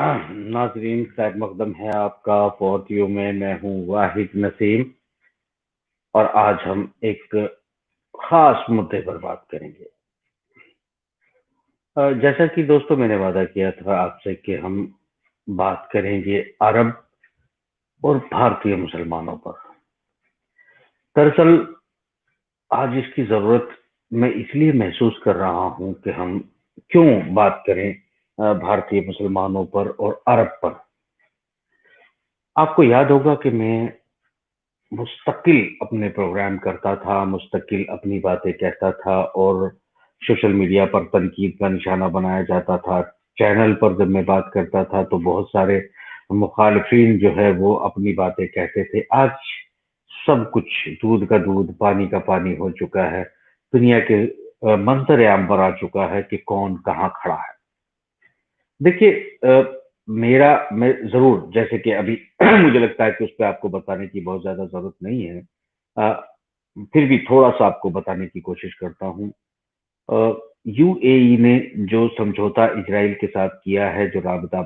नाजरीन, खैर मकदम है आपका फॉर यू में। मैं हूँ वाहिद नसीम और आज हम एक खास मुद्दे पर बात करेंगे। जैसा कि दोस्तों मैंने वादा किया था आपसे कि हम बात करेंगे अरब और भारतीय मुसलमानों पर। दरअसल आज इसकी जरूरत मैं इसलिए महसूस कर रहा हूँ कि हम क्यों बात करें भारतीय मुसलमानों पर और अरब पर। आपको याद होगा कि मैं मुस्तकिल अपने प्रोग्राम करता था, मुस्तकिल अपनी बातें कहता था और सोशल मीडिया पर तनकीद का निशाना बनाया जाता था। चैनल पर जब मैं बात करता था तो बहुत सारे मुखालिफिन जो है वो अपनी बातें कहते थे। आज सब कुछ दूध का दूध, पानी का पानी हो चुका है। दुनिया के मंजर आम पर आ चुका है कि कौन कहाँ खड़ा है। देखिए, मेरा मैं ज़रूर, जैसे कि अभी मुझे लगता है कि उस पे आपको बताने की बहुत ज़्यादा ज़रूरत नहीं है। अ, फिर भी थोड़ा-सा आपको बताने की कोशिश करता हूँ। यूएई ने जो समझौता इज़राइल के साथ किया है, जो राबता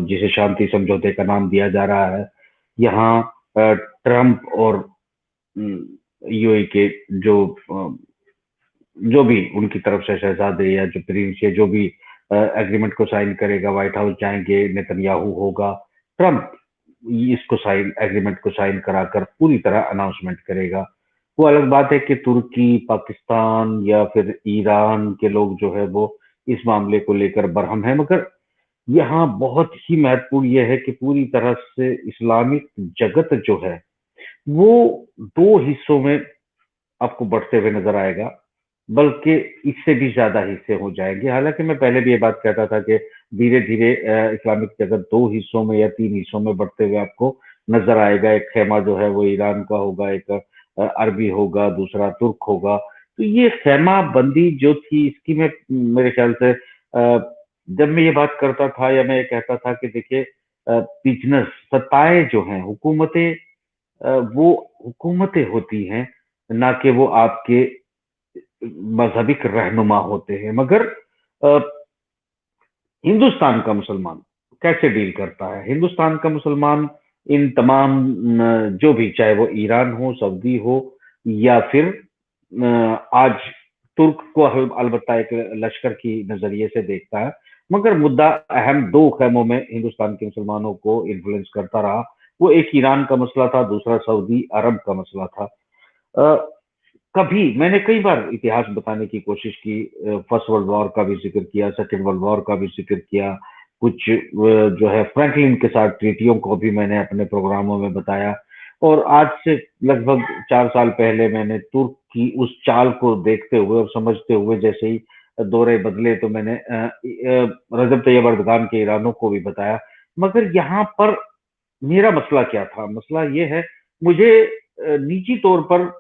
जिसे शांति समझौते का नाम दिया जा रहा है, यहाँ ट्रंप और यूएई के जो भी उनकी तरफ से शहजादे या जो प्रिंस या जो भी एग्रीमेंट को साइन करेगा, व्हाइट हाउस जाएंगे, नेतन्याहू होगा, ट्रंप इसको साइन एग्रीमेंट को साइन कराकर पूरी तरह अनाउंसमेंट करेगा। वो अलग बात है कि तुर्की, पाकिस्तान या फिर ईरान के लोग जो है वो इस मामले को लेकर बरहम है, मगर यहाँ बहुत ही महत्वपूर्ण यह है कि पूरी तरह से इस्लामिक जगत जो है वो दो हिस्सों में आपको बढ़ते हुए नजर आएगा, बल्कि इससे भी ज्यादा हिस्से हो जाएंगे। हालांकि मैं पहले भी ये बात कहता था कि धीरे धीरे इस्लामिक जगत दो हिस्सों में या तीन हिस्सों में बढ़ते हुए आपको नजर आएगा। एक खेमा जो है वो ईरान का होगा, एक अरबी होगा, दूसरा तुर्क होगा। तो ये खेमा बंदी जो थी इसकी मैं मेरे ख्याल से जब मैं ये बात करता था या मैं ये कहता था कि देखिए, बिजनेस सत्ताएं जो हैं, हुकूमतें, वो हुकूमतें होती हैं, ना कि वो आपके मजहबिक रहनुमा होते हैं। मगर अ, हिंदुस्तान का मुसलमान कैसे डील करता है? हिंदुस्तान का मुसलमान इन तमाम जो भी, चाहे वो ईरान हो, सऊदी हो या फिर आज तुर्क को अलबत्ता एक लश्कर की नजरिए से देखता है, मगर मुद्दा अहम दो खैमों में हिंदुस्तान के मुसलमानों को इन्फ्लुएंस करता रहा। वो एक ईरान का मसला था, दूसरा सऊदी अरब का मसला था। अ, कभी मैंने कई बार इतिहास बताने की कोशिश की, फर्स्ट वर्ल्ड वॉर का भी जिक्र किया, सेकेंड वर्ल्ड वॉर का भी जिक्र किया, कुछ जो है फ्रैंकलिन के साथ ट्रीटियों को भी मैंने अपने प्रोग्रामों में बताया। और आज से लगभग 4 साल पहले मैंने तुर्क की उस चाल को देखते हुए और समझते हुए जैसे ही दौरे बदले तो मैंने रजब तैयब अर्दगान के ईरानों को भी बताया। मगर यहाँ पर मेरा मसला क्या था? मसला ये है, मुझे निजी तौर पर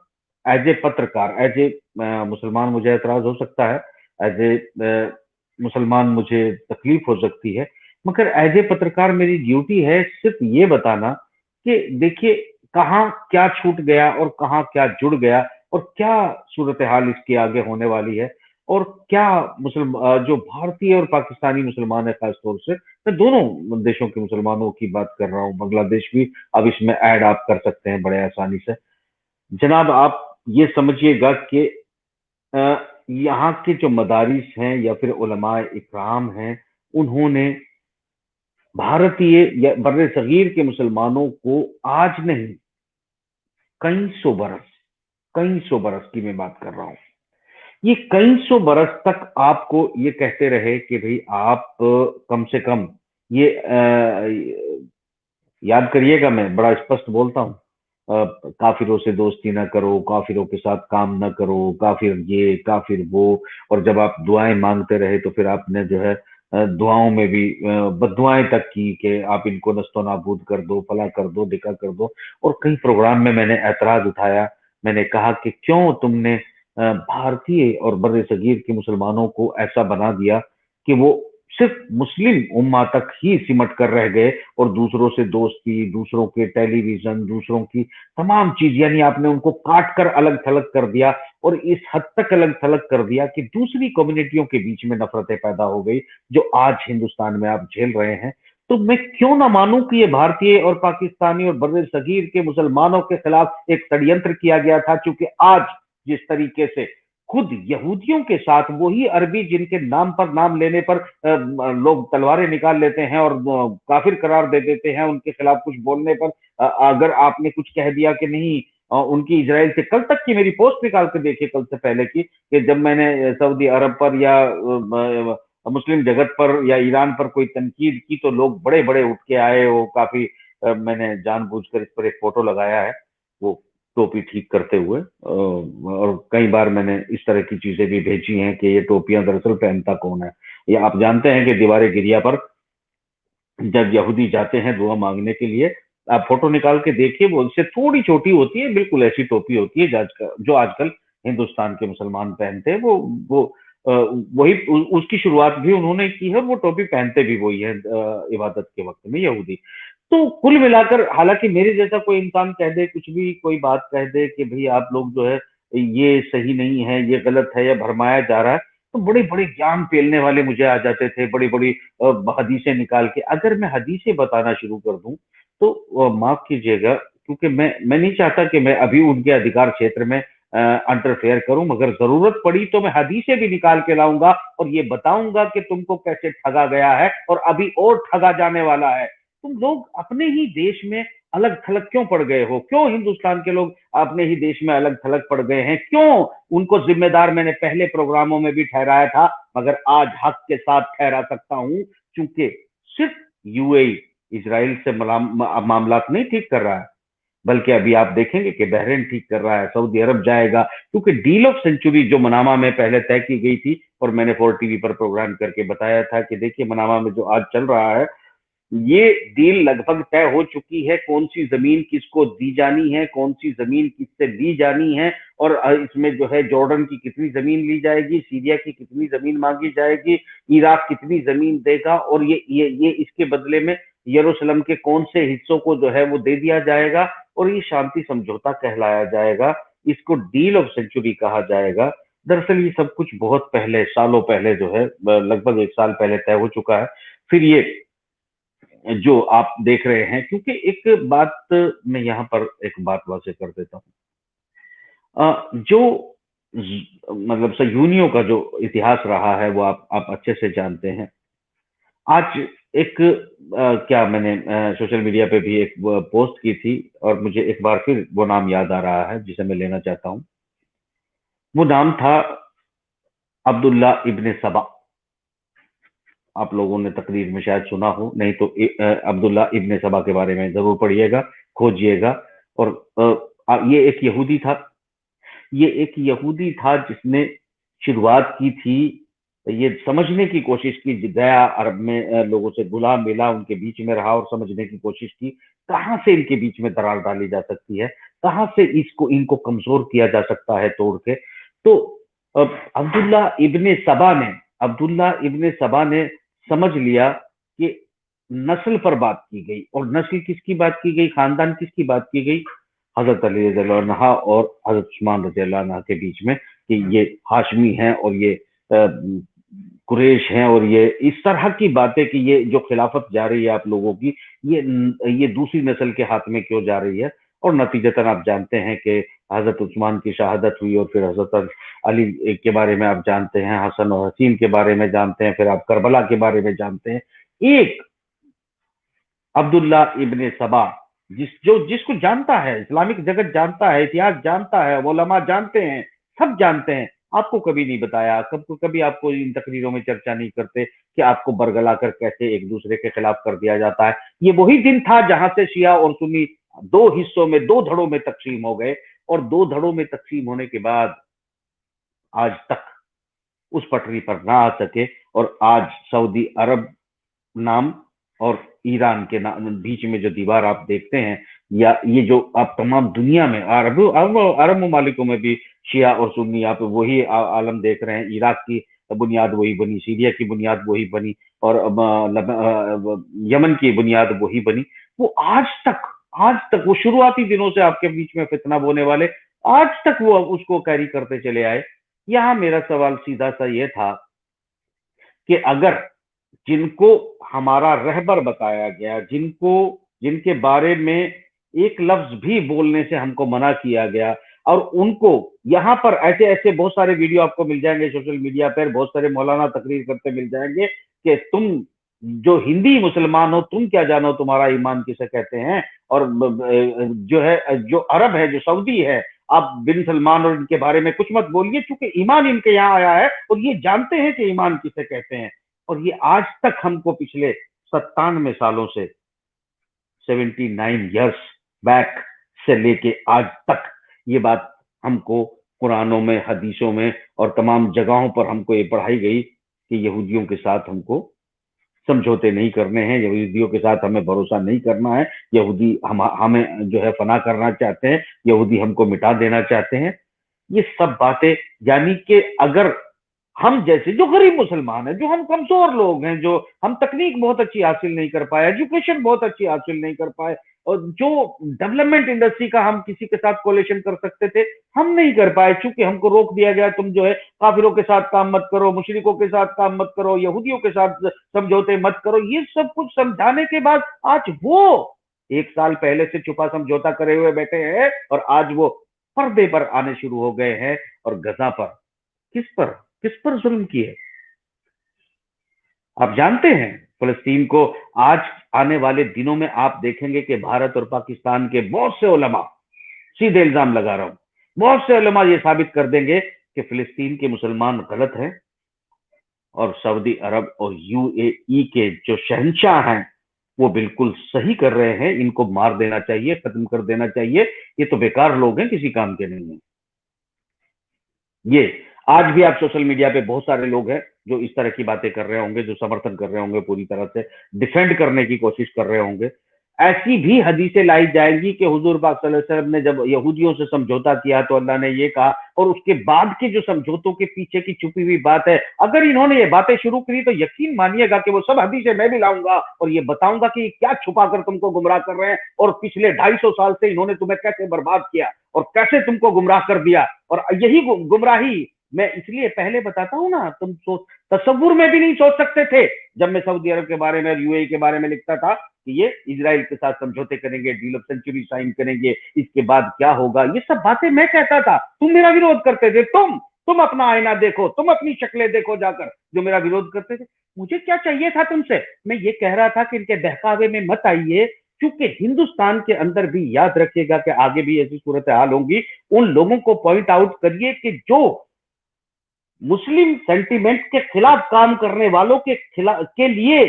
एज ए पत्रकार, एज ए मुसलमान मुझे एतराज हो सकता है, एज ए मुसलमान मुझे तकलीफ हो सकती है, मगर एज ए पत्रकार मेरी ड्यूटी है सिर्फ ये बताना कि देखिए कहाँ क्या छूट गया और कहाँ क्या जुड़ गया और क्या सूरत हाल इसके आगे होने वाली है। और क्या जो भारतीय और पाकिस्तानी मुसलमान है, खासतौर से मैं दोनों देशों के मुसलमानों की बात कर रहा हूँ, बांग्लादेश भी अब इसमें ऐड आप कर सकते हैं बड़े आसानी से। जनाब, आप ये समझिएगा कि यहाँ के जो मदारिस हैं या फिर उलमाए इकराम हैं, उन्होंने भारतीय या बर्रे सगीर के मुसलमानों को आज नहीं, कई सौ बरस की मैं बात कर रहा हूँ, ये कई सौ बरस तक आपको ये कहते रहे कि भाई आप कम से कम ये याद करिएगा, मैं बड़ा स्पष्ट बोलता हूँ, काफिरों से दोस्ती ना करो, काफिरों के साथ काम ना करो, काफिर ये काफिर वो। और जब आप दुआएं मांगते रहे तो फिर आपने जो है दुआओं में भी बददुआएं तक की कि आप इनको नस्तो नाबूद कर दो, फला कर दो, ढिका कर दो। और कई प्रोग्राम में मैंने ऐतराज उठाया, मैंने कहा कि क्यों तुमने भारतीय और बर्रे सगीर के मुसलमानों को ऐसा बना दिया कि वो सिर्फ मुस्लिम उम्मा तक ही सिमट कर रह गए और दूसरों से दोस्ती, दूसरों के टेलीविजन, दूसरों की तमाम चीज, यानी आपने उनको काट कर अलग थलग कर दिया और इस हद तक अलग थलग कर दिया कि दूसरी कम्युनिटियों के बीच में नफरतें पैदा हो गई, जो आज हिंदुस्तान में आप झेल रहे हैं। तो मैं क्यों ना मानूं कि ये भारतीय और पाकिस्तानी और बर्रे सगीर के मुसलमानों के खिलाफ एक षड्यंत्र किया गया था, क्योंकि आज जिस तरीके से खुद यहूदियों के साथ वही अरबी जिनके नाम पर, नाम लेने पर लोग तलवारें निकाल लेते हैं और काफिर करार दे देते हैं, उनके खिलाफ कुछ बोलने पर अगर आपने कुछ कह दिया कि नहीं, उनकी इजराइल से, कल तक की मेरी पोस्ट निकाल के देखिए, कल से पहले की, कि जब मैंने सऊदी अरब पर या मुस्लिम जगत पर या ईरान पर कोई तनकीद की तो लोग बड़े बड़े उठ के आए, वो काफी मैंने जानबूझकर इस पर एक फोटो लगाया है, वो टोपी ठीक करते हुए, और कई बार मैंने इस तरह की चीजें भी भेजी हैं कि ये टोपियां दरअसल पहनता कौन है। ये आप जानते हैं कि दीवार गिरिया पर जब यहूदी जाते हैं दुआ मांगने के लिए, आप फोटो निकाल के देखिए, वो उससे थोड़ी छोटी होती है, बिल्कुल ऐसी टोपी होती है जो आजकल हिंदुस्तान के मुसलमान पहनते हैं। वो वही उसकी शुरुआत भी उन्होंने की है, वो टोपी पहनते भी वही है इबादत के वक्त में यहूदी। तो कुल मिलाकर, हालांकि मेरे जैसा कोई इंसान कह दे कुछ भी, कोई बात कह दे कि भाई आप लोग जो है ये सही नहीं है, ये गलत है, या भरमाया जा रहा है, तो बड़े बड़े ज्ञान पेलने वाले मुझे आ जाते थे, बड़ी बड़ी हदीसें निकाल के। अगर मैं हदीसें बताना शुरू कर दूं तो माफ कीजिएगा, क्योंकि मैं नहीं चाहता कि मैं अभी उनके अधिकार क्षेत्र में इंटरफेयर करूं, मगर जरूरत पड़ी तो मैं हदीसें भी निकाल के लाऊंगा और ये बताऊंगा कि तुमको कैसे ठगा गया है और अभी और ठगा जाने वाला है। तुम लोग अपने ही देश में अलग थलग क्यों पड़ गए हो? क्यों हिंदुस्तान के लोग अपने ही देश में अलग थलग पड़ गए हैं? क्यों उनको जिम्मेदार मैंने पहले प्रोग्रामों में भी ठहराया था, मगर आज हक के साथ ठहरा सकता हूं, क्योंकि सिर्फ यूएई इजराइल से मामलात नहीं ठीक कर रहा है, बल्कि अभी आप देखेंगे कि बहरीन ठीक कर रहा है, सऊदी अरब जाएगा, क्योंकि डील ऑफ सेंचुरी जो मनामा में पहले तय की गई थी, और मैंने 4 टीवी पर प्रोग्राम करके बताया था कि देखिए मनामा में जो आज चल रहा है, ये डील लगभग तय हो चुकी है, कौन सी जमीन किसको दी जानी है, कौन सी जमीन किससे ली जानी है, और इसमें जो है जॉर्डन की कितनी जमीन ली जाएगी, सीरिया की कितनी जमीन मांगी जाएगी, इराक कितनी जमीन देगा, और ये इसके बदले में यरूशलेम के कौन से हिस्सों को जो है वो दे दिया जाएगा, और ये शांति समझौता कहलाया जाएगा, इसको डील ऑफ सेंचुरी कहा जाएगा। दरअसल ये सब कुछ बहुत पहले, सालों पहले जो है, लगभग 1 साल पहले तय हो चुका है। फिर ये जो आप देख रहे हैं, क्योंकि एक बात मैं यहाँ पर एक बात वाज़ेह कर देता हूँ। जो मतलब सयूनियों का जो इतिहास रहा है वो आप अच्छे से जानते हैं। आज एक क्या मैंने सोशल मीडिया पे भी एक पोस्ट की थी, और मुझे एक बार फिर वो नाम याद आ रहा है जिसे मैं लेना चाहता हूँ। वो नाम था अब्दुल्ला इब्ने सबा। आप लोगों ने तकरीर में शायद सुना हो, नहीं तो अब्दुल्ला इब्ने सबा के बारे में जरूर पढ़िएगा, खोजिएगा। और ये एक यहूदी था, ये एक यहूदी था जिसने शुरुआत की थी, ये समझने की कोशिश की, गया अरब में, लोगों से घुला मिला, उनके बीच में रहा और समझने की कोशिश की कहाँ से इनके बीच में दरार डाली जा सकती है, कहाँ से इसको इनको कमजोर किया जा सकता है तोड़ के। तो अब्दुल्ला इब्ने सबा ने समझ लिया कि नस्ल पर बात की गई, और नस्ल किसकी बात की गई, खानदान किसकी बात की गई, हजरत अली रज़ियल्लाहु अन्हा और हजरत उस्मान रज़ियल्लाहु अन्हा के बीच में, कि ये हाशमी हैं और ये कुरैश हैं, और ये इस तरह की बातें कि ये जो खिलाफत जा रही है आप लोगों की, ये दूसरी नस्ल के हाथ में क्यों जा रही है। और नतीजतन आप जानते हैं कि हजरत उस्मान की शहादत हुई, और फिर हजरत अली के बारे में आप जानते हैं, हसन और हसीन के बारे में जानते हैं, फिर आप करबला के बारे में जानते हैं। एक अब्दुल्ला इब्ने सबा, जिसको जानता है, इस्लामिक जगत जानता है, इतिहास जानता है, उलमा जानते हैं, सब जानते हैं, आपको कभी नहीं बताया, कभी आपको इन तकरीरों में चर्चा नहीं करते कि आपको बरगला कर कैसे एक दूसरे के खिलाफ कर दिया जाता है। ये वही दिन था जहां से शिया और सुन्नी दो हिस्सों में, दो धड़ों में तकसीम हो गए, और दो धड़ों में तकसीम होने के बाद आज तक उस पटरी पर ना आ सके, और आज सऊदी अरब नाम और ईरान के नाम बीच में जो दीवार आप देखते हैं, या ये जो आप तमाम दुनिया में अरब ममालिकों में भी शिया और सुन्नी आप वही आलम देख रहे हैं। इराक की बुनियाद वही बनी, सीरिया की बुनियाद वही बनी, और यमन की बुनियाद वही बनी। वो आज तक वो शुरुआती दिनों से आपके बीच में फितना बोने वाले आज तक वो उसको कैरी करते चले आए। यहाँ मेरा सवाल सीधा सा ये था कि अगर जिनको हमारा रहबर बताया गया, जिनके बारे में एक लफ्ज भी बोलने से हमको मना किया गया, और उनको यहाँ पर ऐसे ऐसे बहुत सारे वीडियो आपको मिल जाएंगे सोशल मीडिया पर, बहुत सारे मौलाना तकरीर करते मिल जाएंगे कि तुम जो हिंदी मुसलमान हो तुम क्या जानो तुम्हारा ईमान किसे कहते हैं, और जो है जो अरब है, जो सऊदी है, आप बिन सलमान और इनके बारे में कुछ मत बोलिए, क्योंकि ईमान इनके यहाँ आया है और ये जानते हैं कि ईमान किसे कहते हैं। और ये आज तक हमको पिछले 97 सालों से, 79 ईयर्स बैक से लेके आज तक ये बात हमको कुरानों में, हदीसों में और तमाम जगहों पर हमको ये पढ़ाई गई कि यहूदियों के साथ हमको समझौते नहीं करने हैं, यहूदियों के साथ हमें भरोसा नहीं करना है, यहूदी हमें जो है फना करना चाहते हैं, यहूदी हमको मिटा देना चाहते हैं। ये सब बातें, यानी कि अगर हम जैसे जो गरीब मुसलमान हैं, जो हम कमजोर लोग हैं, जो हम तकनीक बहुत अच्छी हासिल नहीं कर पाए, एजुकेशन बहुत अच्छी हासिल नहीं कर पाए, और जो डेवलपमेंट इंडस्ट्री का हम किसी के साथ कोलेशन कर सकते थे, हम नहीं कर पाए, चूंकि हमको रोक दिया गया, तुम जो है काफिरों के साथ काम मत करो, मुशरिकों के साथ काम मत करो, यहूदियों के साथ समझौते मत करो। ये सब कुछ समझाने के बाद आज वो 1 साल पहले से छुपा समझौता करे हुए बैठे हैं, और आज वो पर्दे पर आने शुरू हो गए हैं। और गजा पर किस पर किस पर जुल्म किए आप जानते हैं? फलस्तीन को आज आने वाले दिनों में आप देखेंगे कि भारत और पाकिस्तान के बहुत से उलमा, सीधे इल्जाम लगा रहा हूं, बहुत से उलमा ये साबित कर देंगे कि फिलिस्तीन के मुसलमान गलत हैं और सऊदी अरब और यूएई के जो शहंशाह हैं वो बिल्कुल सही कर रहे हैं, इनको मार देना चाहिए, खत्म कर देना चाहिए, ये तो बेकार लोग हैं, किसी काम के नहीं है। ये आज भी आप सोशल मीडिया पे बहुत सारे लोग हैं जो इस तरह की बातें कर रहे होंगे, जो समर्थन कर रहे होंगे, पूरी तरह से डिफेंड करने की कोशिश कर रहे होंगे। ऐसी भी हदीसें लाई जाएंगी कि हुजूर पाक सल्लल्लाहु अलैहि वसल्लम ने जब यहूदियों से समझौता किया तो अल्लाह ने ये कहा, और उसके बाद के जो समझौतों के पीछे की छुपी हुई बात है, अगर इन्होंने ये बातें शुरू करी तो यकीन मानिएगा कि वो सब हदीसें मैं भी लाऊंगा और ये बताऊंगा कि क्या छुपा कर तुमको गुमराह कर रहे हैं, और पिछले 250 साल से इन्होंने तुम्हें कैसे बर्बाद किया और कैसे तुमको गुमराह कर दिया। और यही गुमराही मैं इसलिए पहले बताता हूं ना, तुम तस्वुर में भी नहीं सोच सकते थे जब मैं सऊदी अरब के बारे में, यूएई के बारे में लिखता था कि ये इजराइल के साथ समझौते करेंगे, डील ऑफ सेंचुरी साइन करेंगे, इसके बाद क्या होगा, ये सब बातें मैं कहता था, तुम मेरा विरोध करते थे। तुम अपना आईना देखो, तुम अपनी शक्लें देखो जाकर, जो मेरा विरोध करते थे। मुझे क्या चाहिए था तुमसे? मैं ये कह रहा था कि इनके बहकावे में मत आइए, क्योंकि हिंदुस्तान के अंदर भी याद रखिएगा कि आगे भी ऐसी सूरत हाल होंगी, उन लोगों को पॉइंट आउट करिए कि जो मुस्लिम सेंटीमेंट के खिलाफ काम करने वालों के लिए,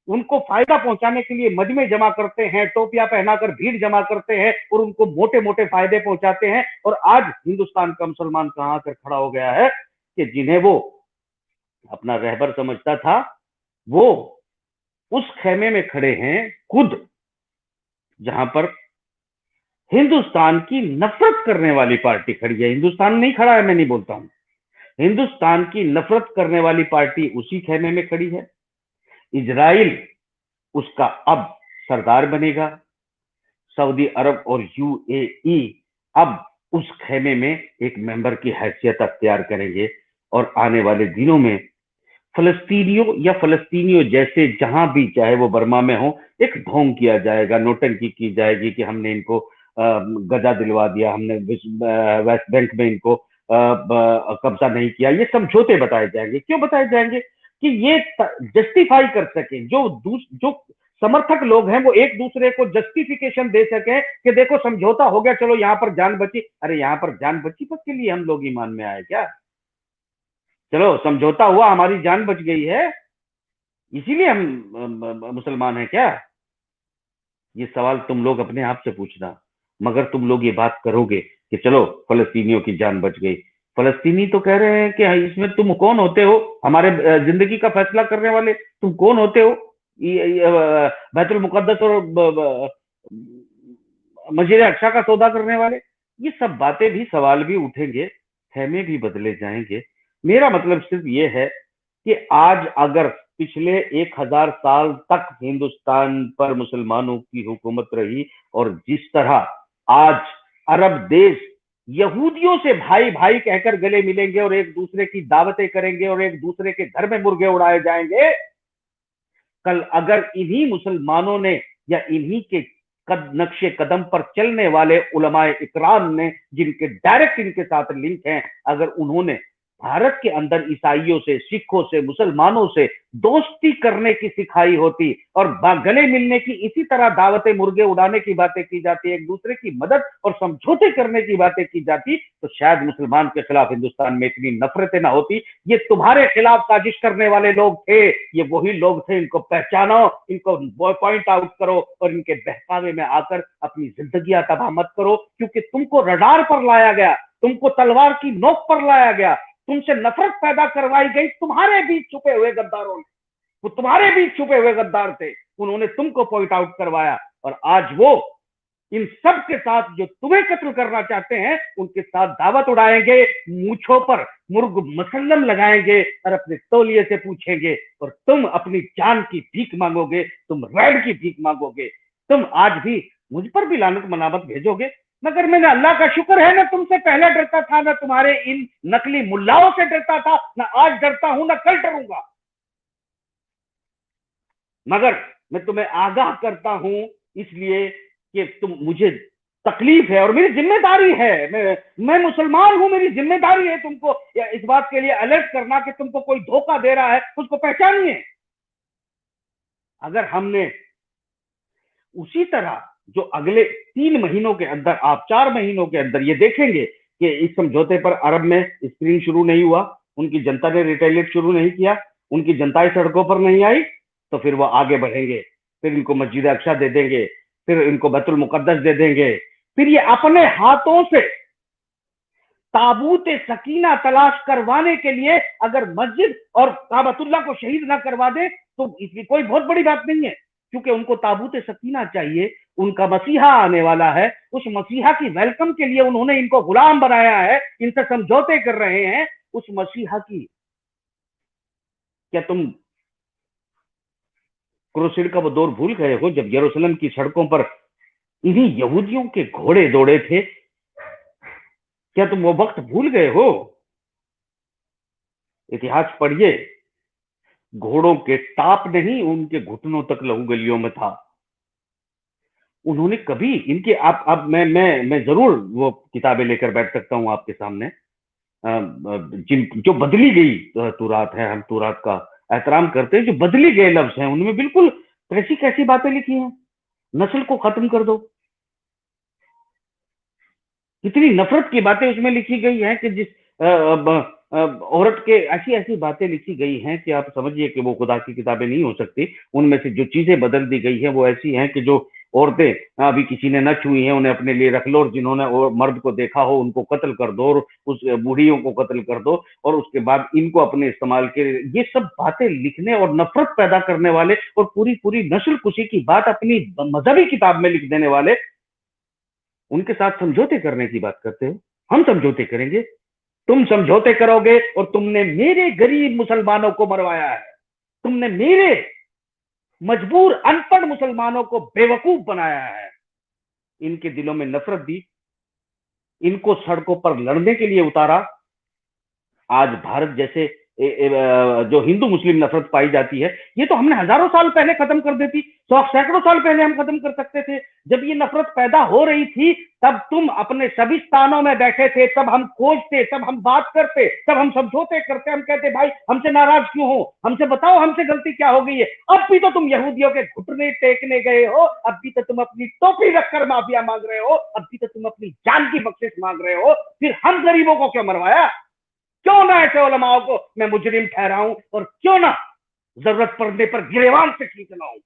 उनको फायदा पहुंचाने के लिए मजमे जमा करते हैं, टोपियां पहनाकर भीड़ जमा करते हैं और उनको मोटे मोटे फायदे पहुंचाते हैं। और आज हिंदुस्तान का मुसलमान कहां आकर खड़ा हो गया है कि जिन्हें वो अपना रहबर समझता था, वो उस खेमे में खड़े हैं खुद, जहां पर हिंदुस्तान की नफरत करने वाली पार्टी खड़ी है। हिंदुस्तान नहीं खड़ा है, मैं नहीं बोलता हूं, हिंदुस्तान की नफरत करने वाली पार्टी उसी खेमे में खड़ी है। इजराइल उसका अब सरदार बनेगा, सऊदी अरब और यूएई अब उस खेमे में एक मेंबर की हैसियत अख्तियार करेंगे। और आने वाले दिनों में फलस्तीनियों जैसे जहां भी, चाहे वो बर्मा में हो, एक ढोंग किया जाएगा, नोटंकी की जाएगी कि हमने इनको गजा दिलवा दिया, हमने वेस्ट बैंक में इनको कब्जा नहीं किया। ये समझौते बताए जाएंगे। क्यों बताए जाएंगे? कि ये जस्टिफाई कर सके, जो समर्थक लोग हैं वो एक दूसरे को जस्टिफिकेशन दे सके कि देखो समझौता हो गया, चलो यहां पर जान बची। अरे यहां पर जान बची बस के लिए हम लोग ईमान में आए क्या? चलो समझौता हुआ, हमारी जान बच गई है, इसीलिए हम मुसलमान हैं क्या? ये सवाल तुम लोग अपने आप से पूछना। मगर तुम लोग ये बात करोगे कि चलो फलस्तीनियों की जान बच गई, फलस्तीनी तो कह रहे हैं कि इसमें तुम कौन होते हो हमारे जिंदगी का फैसला करने वाले? तुम कौन होते हो बैतुल मुकद्दस और मस्जिद अक्सा का सौदा करने वाले? ये सब बातें भी, सवाल भी उठेंगे, खेमे भी बदले जाएंगे। मेरा मतलब सिर्फ ये है कि आज अगर पिछले 1000 साल तक हिंदुस्तान पर मुसलमानों की हुकूमत रही, और जिस तरह आज अरब देश यहूदियों से भाई भाई कहकर गले मिलेंगे और एक दूसरे की दावतें करेंगे और एक दूसरे के घर में मुर्गे उड़ाए जाएंगे, कल अगर इन्हीं मुसलमानों ने या इन्हीं के नक्शे कदम पर चलने वाले उलमाए इकराम ने, जिनके डायरेक्ट इनके साथ लिंक हैं, अगर उन्होंने भारत के अंदर ईसाइयों से, सिखों से, मुसलमानों से दोस्ती करने की सिखाई होती और गले मिलने की, इसी तरह दावतें मुर्गे उड़ाने की बातें की जाती, एक दूसरे की मदद और समझौते करने की बातें की जाती, तो शायद मुसलमान के खिलाफ हिंदुस्तान में इतनी नफरतें ना होती। ये तुम्हारे खिलाफ साजिश करने वाले लोग थे, ये वही लोग थे, इनको पहचानो, इनको पॉइंट आउट करो और इनके बहकावे में आकर अपनी जिंदगी तबाह मत करो, क्योंकि तुमको रडार पर लाया गया, तुमको तलवार की नोक पर लाया गया, तुमसे नफरत पैदा करवाई गई तुम्हारे बीच छुपे हुए गद्दारों ने। वो तुम्हारे बीच छुपे हुए गद्दार थे, उन्होंने तुमको पॉइंट आउट करवाया, और आज वो इन सब के साथ जो तुम्हें कत्ल करना चाहते हैं उनके साथ दावत उड़ाएंगे, मूछों पर मुर्ग मसल्लम लगाएंगे और अपने तौलिए से पूछेंगे, और तुम अपनी जान की भीख मांगोगे, तुम रैड की भीख मांगोगे। तुम आज भी मुझ पर भी लानत मनामत भेजोगे, मगर मैंने अल्लाह का शुक्र है ना तुमसे पहले डरता था, ना तुम्हारे इन नकली मुल्लाओं से डरता था, ना आज डरता हूं, ना कल डरूंगा। मगर मैं तुम्हें आगाह करता हूं इसलिए कि तुम, मुझे तकलीफ है और मेरी जिम्मेदारी है, मैं मुसलमान हूं, मेरी जिम्मेदारी है तुमको इस बात के लिए अलर्ट करना कि तुमको कोई धोखा दे रहा है, उसको पहचानिए। अगर हमने उसी तरह जो अगले 3 महीनों के अंदर, आप 4 महीनों के अंदर ये देखेंगे कि इस समझौते पर अरब में स्क्रीन शुरू नहीं हुआ, उनकी जनता ने रिटेलिएट शुरू नहीं किया, उनकी जनताएं सड़कों पर नहीं आई, तो फिर वो आगे बढ़ेंगे, फिर इनको मस्जिद अक्सा दे देंगे, फिर इनको बैतुल मुकद्दस दे देंगे, फिर ये अपने हाथों से ताबूत सकीना तलाश करवाने के लिए अगर मस्जिद और काबतुल्ला को शहीद ना करवा दे तो इसकी कोई बहुत बड़ी बात नहीं है, क्योंकि उनको ताबूत सकीना चाहिए, उनका मसीहा आने वाला है, उस मसीहा की वेलकम के लिए उन्होंने इनको गुलाम बनाया है, इनसे समझौते कर रहे हैं, उस मसीहा की क्या तुम क्रूसेड का वो दौर भूल गए हो जब यरूशलेम की सड़कों पर इन्हीं यहूदियों के घोड़े दौड़े थे? क्या तुम वो वक्त भूल गए हो? इतिहास पढ़िए, घोड़ों के टाप नहीं, उनके घुटनों तक लहू गलियों में था। उन्होंने कभी इनके, आप अब मैं जरूर वो किताबें लेकर बैठ सकता हूं आपके सामने, जिन जो बदली गई तुरात है, हम तुरात का एहतराम करते हैं, जो बदली गए लफ्ज हैं उनमें बिल्कुल कैसी कैसी बातें लिखी हैं, नस्ल को खत्म कर दो, कितनी नफरत की बातें उसमें लिखी गई हैं कि जिस औरत के ऐसी ऐसी बातें लिखी गई हैं कि आप समझिए कि वो खुदा की किताबें नहीं हो सकती। उनमें से जो चीजें बदल दी गई हैं वो ऐसी हैं कि जो औरतें अभी किसी ने न छुई हैं उन्हें अपने लिए रख लो, और जिन्होंने और मर्द को देखा हो उनको कत्ल कर दो, और उस बूढ़ियों को कत्ल कर दो, और उसके बाद इनको अपने इस्तेमाल के, ये सब बातें लिखने और नफरत पैदा करने वाले और पूरी पूरी नस्ल कुशी की बात अपनी मजहबी किताब में लिख देने वाले, उनके साथ समझौते करने की बात करते हो। हम समझौते करेंगे, तुम समझौते करोगे, और तुमने मेरे गरीब मुसलमानों को मरवाया है, तुमने मेरे मजबूर अनपढ़ मुसलमानों को बेवकूफ बनाया है, इनके दिलों में नफरत दी, इनको सड़कों पर लड़ने के लिए उतारा। आज भारत जैसे जो हिंदू मुस्लिम नफरत पाई जाती है, ये तो हमने हजारों साल पहले खत्म कर देती, सैकड़ों साल पहले हम खत्म कर सकते थे। जब ये नफरत पैदा हो रही थी तब तुम अपने सभी स्थानों में बैठे थे, तब हम खोजते, तब हम बात करते, तब हम समझौते करते, हम कहते भाई हमसे नाराज क्यों हो, हमसे बताओ हमसे गलती क्या हो गई है। अब भी तो तुम यहूदियों के घुटने टेकने गए हो, अब भी तो तुम अपनी टोपी रखकर माफिया मांग रहे हो, अब भी तो तुम अपनी जान की बख्शिश मांग रहे हो, फिर हम गरीबों को क्यों मरवाया? क्यों ना ऐसे उलमाओं को मैं मुजरिम ठहराऊं, और क्यों ना जरूरत पड़ने पर गिरेबान से खींच लाऊं?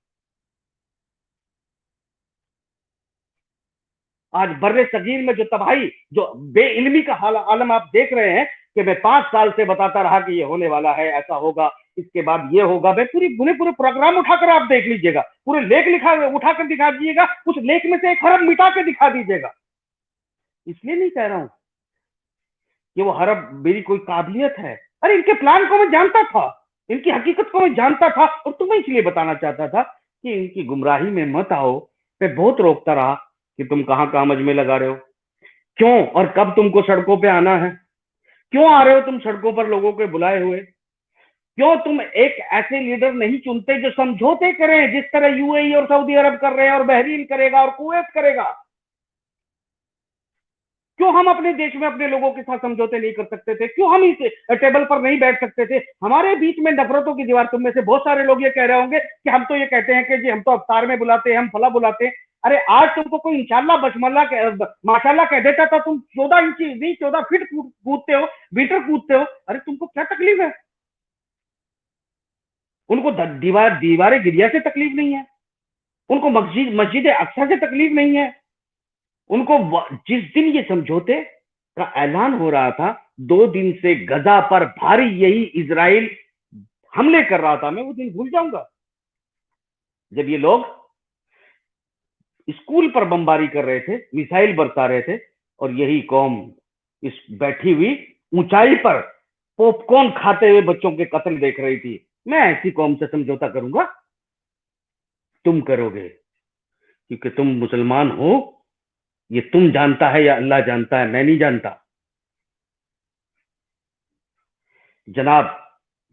आज बर्रे सगीर में जो तबाही, जो बेइल्मी का हाल आलम आप देख रहे हैं, कि मैं 5 साल से बताता रहा कि ये होने वाला है, ऐसा होगा, इसके बाद ये होगा, मैं पूरे प्रोग्राम उठाकर आप देख लीजिएगा, पूरे लेख लिखा उठाकर दिखा दीजिएगा, उस लेख में से एक हरफ मिटा के दिखा दीजिएगा। इसलिए नहीं कह रहा हूं कि वो हरफ मेरी कोई काबिलियत है, अरे इनके प्लान को मैं जानता था, इनकी हकीकत को मैं जानता था और तुम्हें इसलिए बताना चाहता था कि इनकी गुमराही में मत आओ। मैं बहुत रोकता रहा कि तुम कहाँ कहाँ मजमे लगा रहे हो, क्यों और कब तुमको सड़कों पे आना है, क्यों आ रहे हो तुम सड़कों पर लोगों के बुलाए हुए, क्यों तुम एक ऐसे लीडर नहीं चुनते जो समझौते करें जिस तरह यूएई और सऊदी अरब कर रहे हैं और बहरीन करेगा और कुवैत करेगा। क्यों हम अपने देश में अपने लोगों के साथ समझौते नहीं कर सकते थे, क्यों हम इस टेबल पर नहीं बैठ सकते थे। हमारे बीच में नफरतों की दीवार, तुम में से बहुत सारे लोग ये कह रहे होंगे कि हम तो ये कहते हैं कि जी हम तो अवतार में बुलाते हैं, हम फला बुलाते हैं। अरे आज तुमको कोई इंशाल्लाह बशमल्ला माशाल्लाह कह देता था, तुम 14 इंची नहीं 14 फीट कूदते हो, मीटर कूदते हो। अरे तुमको क्या तकलीफ है। उनको दीवारें गिरिया से तकलीफ नहीं है, उनको मस्जिद मस्जिद अक्सा से तकलीफ नहीं है। उनको जिस दिन ये समझौते का ऐलान हो रहा था, 2 दिन से गजा पर भारी यही इजराइल हमले कर रहा था, मैं वो दिन भूल जाऊंगा जब ये लोग स्कूल पर बमबारी कर रहे थे, मिसाइल बरसा रहे थे, और यही कौम इस बैठी हुई ऊंचाई पर पॉपकॉर्न खाते हुए बच्चों के कत्ल देख रही थी। मैं ऐसी कौम से समझौता करूंगा? तुम करोगे, क्योंकि तुम मुसलमान हो। ये तुम जानता है या अल्लाह जानता है, मैं नहीं जानता। जनाब,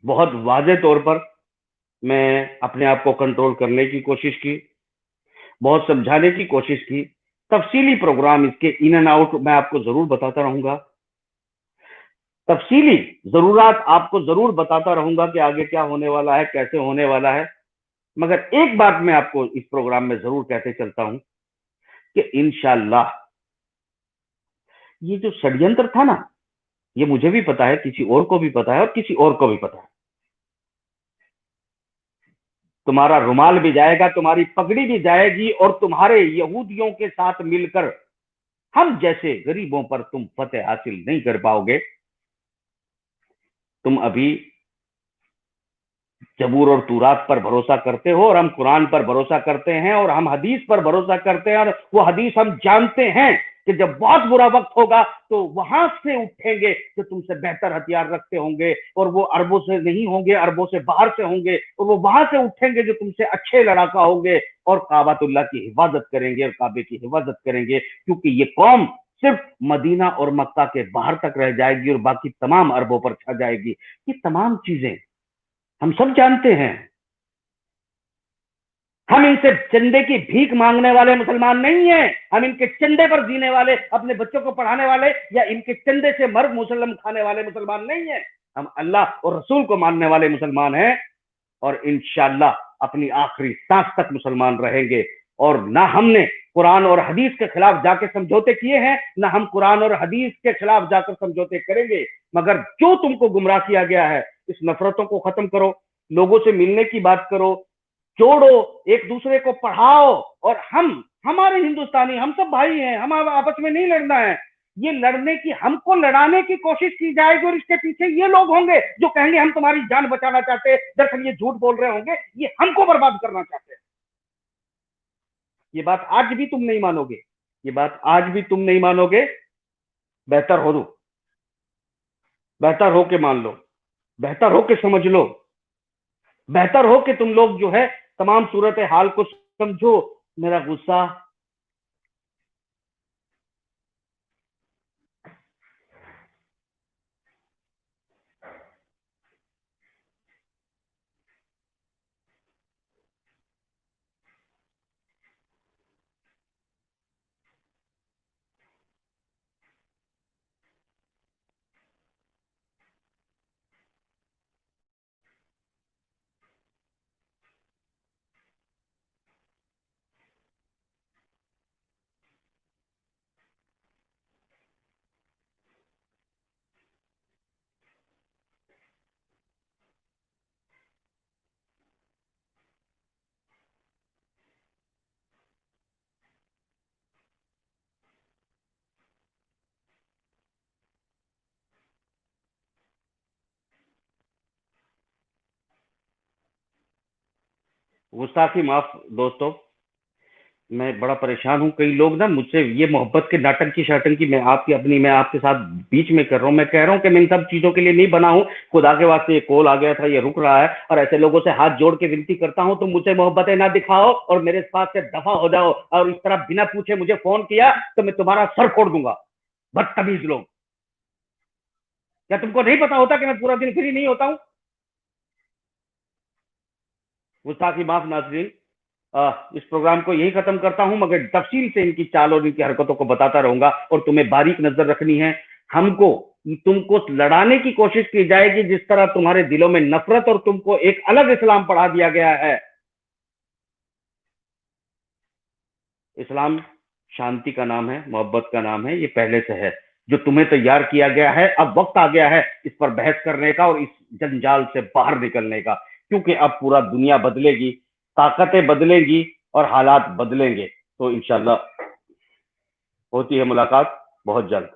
बहुत वाजे तौर पर मैं अपने आप को कंट्रोल करने की कोशिश की, बहुत समझाने की कोशिश की। तफसीली प्रोग्राम इसके इन एंड आउट मैं आपको जरूर बताता रहूंगा, तफसीली जरूरत आपको जरूर बताता रहूंगा कि आगे क्या होने वाला है, कैसे होने वाला है। मगर एक बात मैं आपको इस प्रोग्राम में जरूर कहते चलता हूं कि इंशाल्लाह ये जो षड्यंत्र था ना, ये मुझे भी पता है, किसी और को भी पता है और किसी और को भी पता है। तुम्हारा रुमाल भी जाएगा, तुम्हारी पगड़ी भी जाएगी, और तुम्हारे यहूदियों के साथ मिलकर हम जैसे गरीबों पर तुम फतेह हासिल नहीं कर पाओगे। तुम अभी जबूर और तूरात पर भरोसा करते हो और हम कुरान पर भरोसा करते हैं और हम हदीस पर भरोसा करते हैं, और वो हदीस हम जानते हैं कि जब बहुत बुरा वक्त होगा तो वहां से उठेंगे जो तुमसे बेहतर हथियार रखते होंगे, और वो अरबों से नहीं होंगे, अरबों से बाहर से होंगे, और वो वहां से उठेंगे जो तुमसे अच्छे लड़ाका होंगे और काबातुल्लाह की हिफाजत करेंगे और काबे की हिफाजत करेंगे। क्योंकि ये कौम सिर्फ मदीना और मक्का के बाहर तक रह जाएगी और बाकी तमाम अरबों पर छा जाएगी। ये तमाम चीजें हम सब जानते हैं। हम इनसे चंदे की भीख मांगने वाले मुसलमान नहीं हैं। हम इनके चंदे पर जीने वाले, अपने बच्चों को पढ़ाने वाले, या इनके चंदे से मर्द मुसलम खाने वाले मुसलमान नहीं हैं। हम अल्लाह और रसूल को मानने वाले मुसलमान हैं, और इंशाअल्लाह अपनी आखिरी सांस तक मुसलमान रहेंगे। और ना हमने कुरान और हदीस के खिलाफ जाके समझौते किए हैं, ना हम कुरान और हदीस के खिलाफ जाकर समझौते करेंगे। मगर जो तुमको गुमराह किया गया है, इस नफरतों को खत्म करो, लोगों से मिलने की बात करो, जोड़ो, एक दूसरे को पढ़ाओ। और हम हमारे हिंदुस्तानी, हम सब भाई हैं, हम आपस में नहीं लड़ना है। ये लड़ने की, हमको लड़ाने की कोशिश की जाएगी, और इसके पीछे ये लोग होंगे जो कहेंगे हम तुम्हारी जान बचाना चाहते हैं, दरअसल ये झूठ बोल रहे होंगे, ये हमको बर्बाद करना चाहते हैं। ये बात आज भी तुम नहीं मानोगे, ये बात आज भी तुम नहीं मानोगे। बेहतर हो लो, बेहतर हो के मान लो, बेहतर हो के समझ लो, बेहतर हो कि तुम लोग जो है तमाम सूरत हाल को समझो। मेरा गुस्सा, गुस्ताखी माफ दोस्तों, मैं बड़ा परेशान हूँ। कई लोग ना मुझसे ये मोहब्बत के नाटक की शाटक की मैं आपके साथ बीच में कर रहा हूँ। मैं कह रहा हूँ कि मैं इन सब चीजों के लिए नहीं बना हूँ। खुदा के वास्ते ये कॉल आ गया था, ये रुक रहा है, और ऐसे लोगों से हाथ जोड़ के विनती करता हूँ, तुम मुझे मोहब्बतें ना दिखाओ और मेरे साथ से दफा हो जाओ। और इस तरह बिना पूछे मुझे फोन किया तो मैं तुम्हारा सर फोड़ दूंगा। बदतमीज लोग। क्या तुमको नहीं पता होता कि मैं पूरा दिन फ्री नहीं होता हूँ? गुस्ताखी माफ नाजरीन। इस प्रोग्राम को यही खत्म करता हूं, मगर तफसील से इनकी चाल और इनकी हरकतों को बताता रहूंगा, और तुम्हें बारीक नजर रखनी है। हमको तुमको लड़ाने की कोशिश की जाएगी, जिस तरह तुम्हारे दिलों में नफरत और तुमको एक अलग इस्लाम पढ़ा दिया गया है। इस्लाम शांति का नाम है, मोहब्बत का नाम है, ये पहले से है। जो तुम्हें तैयार किया गया है, अब वक्त आ गया है इस पर बहस करने का और इस जंजाल से बाहर निकलने का, क्योंकि अब पूरा दुनिया बदलेगी, ताकतें बदलेंगी और हालात बदलेंगे। तो इंशाल्लाह होती है मुलाकात बहुत जल्द।